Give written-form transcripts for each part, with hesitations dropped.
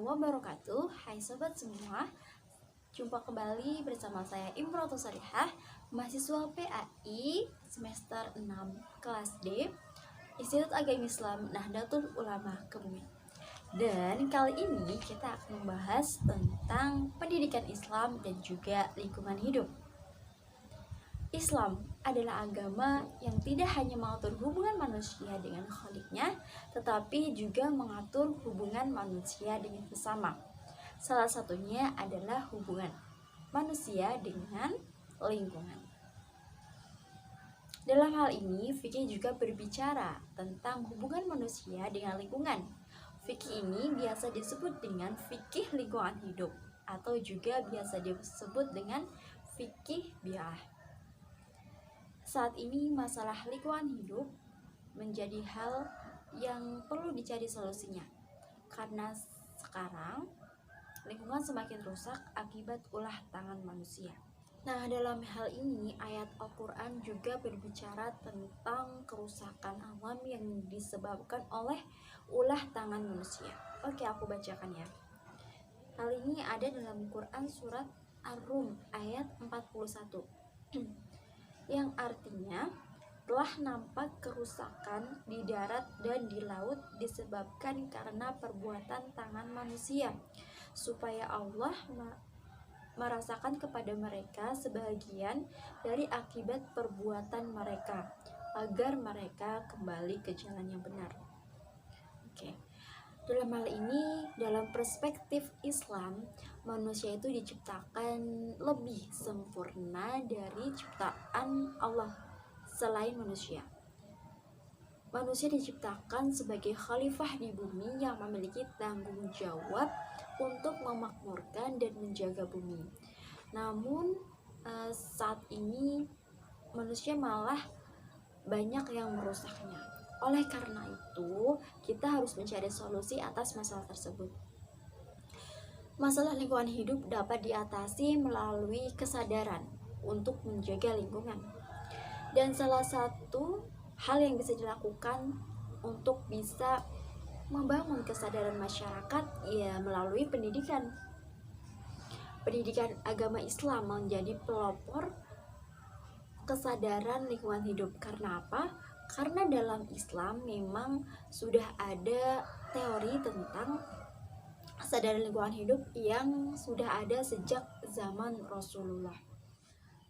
wabarakatuh. Hai sobat semua, jumpa kembali bersama saya Imrotus Salihah, mahasiswa PAI semester 6 kelas D, Institut Agama Islam Nahdlatul Ulama Kebumen. Dan kali ini kita akan membahas tentang pendidikan Islam dan juga lingkungan hidup. Islam adalah agama yang tidak hanya mengatur hubungan manusia dengan Khaliknya, tetapi juga mengatur hubungan manusia dengan sesama. Salah satunya adalah hubungan manusia dengan lingkungan. Dalam hal ini, fikih juga berbicara tentang hubungan manusia dengan lingkungan. Fikih ini biasa disebut dengan fikih lingkungan hidup, atau juga biasa disebut dengan fikih bi'ah. Saat ini masalah lingkungan hidup menjadi hal yang perlu dicari solusinya, karena sekarang lingkungan semakin rusak akibat ulah tangan manusia. Nah, dalam hal ini ayat Al-Quran juga berbicara tentang kerusakan alam yang disebabkan oleh ulah tangan manusia. Oke, aku bacakan ya. Hal ini ada dalam Quran surat Ar-Rum ayat 41. Yang artinya telah nampak kerusakan di darat dan di laut disebabkan karena perbuatan tangan manusia, supaya Allah merasakan kepada mereka sebagian dari akibat perbuatan mereka, agar mereka kembali ke jalan yang benar. Oke. Dalam hal ini, dalam perspektif Islam, manusia itu diciptakan lebih sempurna dari ciptaan Allah selain manusia. Manusia diciptakan sebagai khalifah di bumi yang memiliki tanggung jawab untuk memakmurkan dan menjaga bumi. Namun, saat ini manusia malah banyak yang merusaknya. Oleh karena itu, kita harus mencari solusi atas masalah tersebut. Masalah lingkungan hidup dapat diatasi melalui kesadaran untuk menjaga lingkungan. Dan salah satu hal yang bisa dilakukan untuk bisa membangun kesadaran masyarakat ya melalui pendidikan. Pendidikan agama Islam menjadi pelopor kesadaran lingkungan hidup. Karena apa? Karena dalam Islam memang sudah ada teori tentang kesadaran lingkungan hidup yang sudah ada sejak zaman Rasulullah.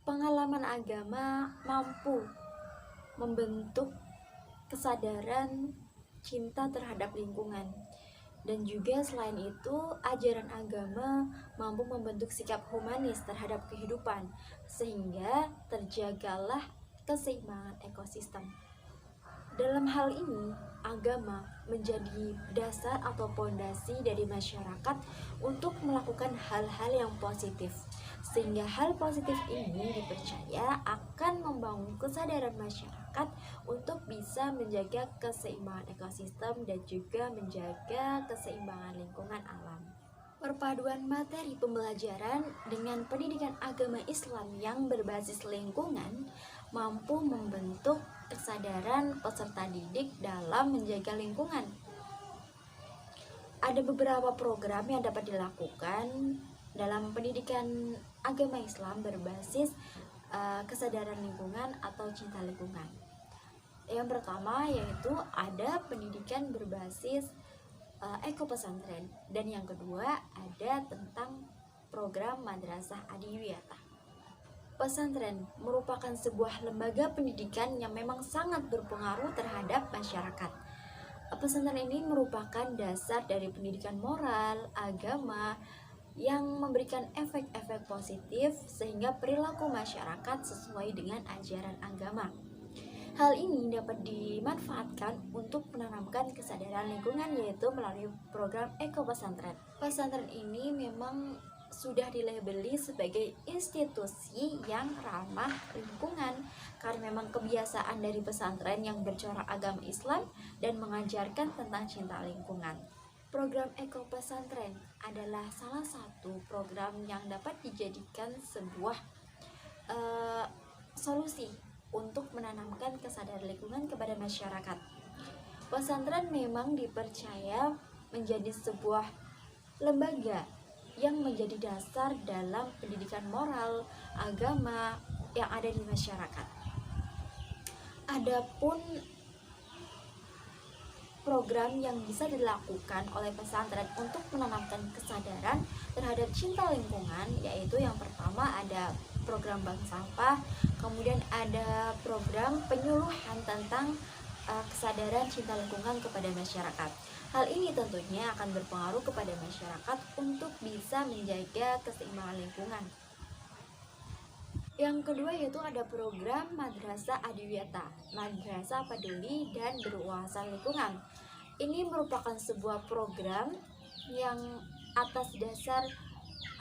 Pengalaman agama mampu membentuk kesadaran cinta terhadap lingkungan. Dan juga selain itu, ajaran agama mampu membentuk sikap humanis terhadap kehidupan, sehingga terjagalah keseimbangan ekosistem. Dalam hal ini, agama menjadi dasar atau pondasi dari masyarakat untuk melakukan hal-hal yang positif, sehingga hal positif ini dipercaya akan membangun kesadaran masyarakat untuk bisa menjaga keseimbangan ekosistem dan juga menjaga keseimbangan lingkungan alam. Perpaduan materi pembelajaran dengan pendidikan agama Islam yang berbasis lingkungan mampu membentuk kesadaran peserta didik dalam menjaga lingkungan. Ada beberapa program yang dapat dilakukan dalam pendidikan agama Islam berbasis kesadaran lingkungan atau cinta lingkungan. Yang pertama yaitu ada pendidikan berbasis eko pesantren, dan yang kedua ada tentang program madrasah adiwiyata. Pesantren merupakan sebuah lembaga pendidikan yang memang sangat berpengaruh terhadap masyarakat. Pesantren ini merupakan dasar dari pendidikan moral, agama yang memberikan efek-efek positif sehingga perilaku masyarakat sesuai dengan ajaran agama. Hal ini dapat dimanfaatkan untuk menanamkan kesadaran lingkungan yaitu melalui program Eko Pesantren. Pesantren ini memang sudah dilabeli sebagai institusi yang ramah lingkungan karena memang kebiasaan dari pesantren yang bercorak agama Islam dan mengajarkan tentang cinta lingkungan. Program Eko Pesantren adalah salah satu program yang dapat dijadikan sebuah solusi untuk menanamkan kesadaran lingkungan kepada masyarakat. Pesantren memang dipercaya menjadi sebuah lembaga yang menjadi dasar dalam pendidikan moral, agama yang ada di masyarakat. Adapun program yang bisa dilakukan oleh pesantren untuk menanamkan kesadaran terhadap cinta lingkungan, yaitu yang pertama ada program bank sampah, kemudian ada program penyuluhan tentang kesadaran cinta lingkungan kepada masyarakat. Hal ini tentunya akan berpengaruh kepada masyarakat untuk bisa menjaga keseimbangan lingkungan. Yang kedua yaitu ada program Madrasah Adiwiyata, Madrasah Peduli dan Berwawasan Lingkungan. Ini merupakan sebuah program yang atas dasar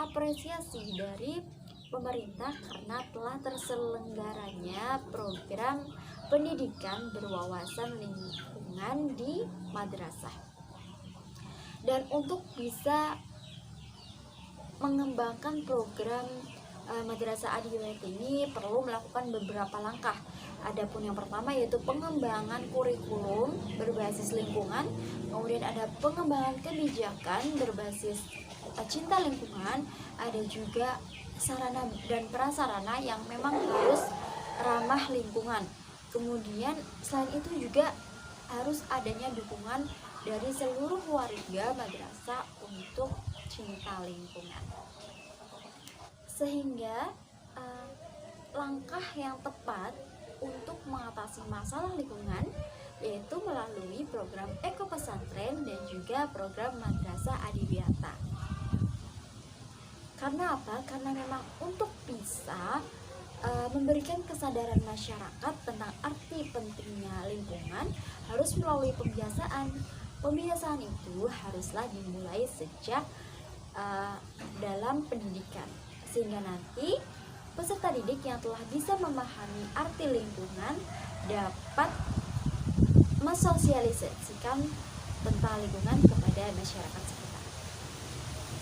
apresiasi dari pemerintah karena telah terselenggaranya program pendidikan berwawasan lingkungan di madrasah. Dan untuk bisa mengembangkan program Madrasah Adiwiyata ini perlu melakukan beberapa langkah. Adapun yang pertama yaitu pengembangan kurikulum berbasis lingkungan, kemudian ada pengembangan kebijakan berbasis cinta lingkungan, ada juga sarana dan prasarana yang memang harus ramah lingkungan. Kemudian selain itu juga harus adanya dukungan dari seluruh warga madrasah untuk cinta lingkungan. Sehingga langkah yang tepat untuk mengatasi masalah lingkungan yaitu melalui program Eko Pesantren dan juga program Madrasah Adiwiyata. Karena apa? Karena memang untuk bisa memberikan kesadaran masyarakat tentang arti pentingnya lingkungan harus melalui pembiasaan. Pembiasaan itu haruslah dimulai sejak dalam pendidikan, sehingga nanti peserta didik yang telah bisa memahami arti lingkungan dapat mensosialisasikan tentang lingkungan kepada masyarakat sekitar.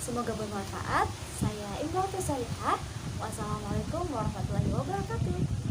Semoga bermanfaat. Saya Imratul Salihah. Wassalamualaikum warahmatullahi wabarakatuh.